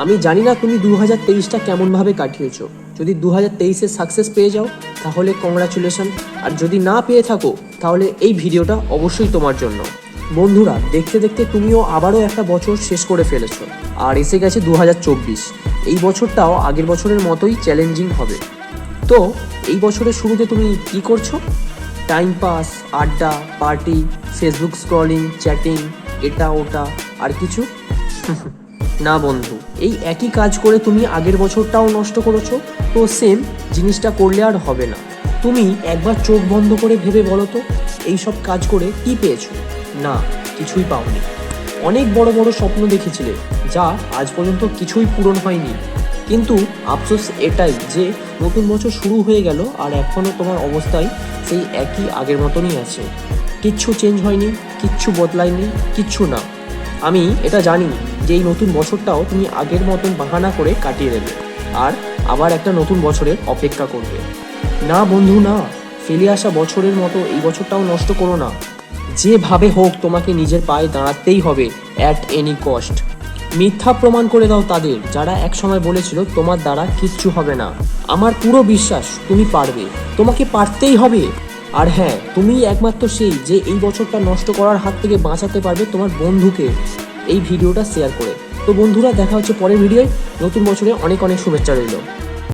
আমি জানি না তুমি 2023টা কেমনভাবে কাটিয়েছো। যদি 2023-এ সাকসেস পেয়ে যাও তাহলে কংগ্রাচুলেশন, আর যদি না পেয়ে থাকো তাহলে এই ভিডিওটা অবশ্যই তোমার জন্য। বন্ধুরা, দেখতে দেখতে তুমিও আবারও একটা বছর শেষ করে ফেলেছো, আর এসে গেছে 2024। এই বছরটাও আগের বছরের মতোই চ্যালেঞ্জিং হবে। তো এই বছরের শুরুতে তুমি কি করছো? টাইম পাস, আড্ডা, পার্টি, ফেসবুক স্ক্রলিং, চ্যাটিং, এটা ওটা, আর কিছু? না বন্ধু, এই একই কাজ করে তুমি আগের বছরটাও নষ্ট করেছো। তো সেম জিনিসটা করলে আর হবে না। তুমি একবার চোখ বন্ধ করে ভেবে বলো তো, এইসব কাজ করে কি পেয়েছো? না, কিছুই পাওনি। অনেক বড় বড় স্বপ্ন দেখেছিলে, যা আজ পর্যন্ত কিছুই পূরণ হয়নি। কিন্তু আফসোস এটাই যে নতুন বছর শুরু হয়ে গেল আর এখনও তোমার অবস্থায় সেই একই আগের মতনই আছে। কিচ্ছু চেঞ্জ হয়নি, কিচ্ছু বদলায়নি, কিচ্ছু না। আমি এটা জানি যে এই নতুন বছরটাও তুমি আগের মতন বাহানা করে কাটিয়ে দেবে আর আবার একটা নতুন বছরের অপেক্ষা করবে। না বন্ধু, না, ফেলে আসা বছরের মতো এই বছরটাও নষ্ট করো না। যেভাবে হোক তোমাকে নিজের পায়ে দাঁড়াতেই হবে, অ্যাট এনি কস্ট। মিথ্যা প্রমাণ করে দাও তাদের যারা একসময় বলেছিল তোমার দ্বারা কিচ্ছু হবে না। আমার পুরো বিশ্বাস তুমি পারবে, তোমাকে পারতেই হবে। আর হ্যাঁ, তুমি একমাত্র সেই যে এই বছরটা নষ্ট করার হাত থেকে বাঁচাতে পারবে তোমার বন্ধুকে এই ভিডিওটা শেয়ার করে। তো বন্ধুরা, দেখা হচ্ছে পরের ভিডিওয়। নতুন বছরে অনেক অনেক শুভেচ্ছা রইল।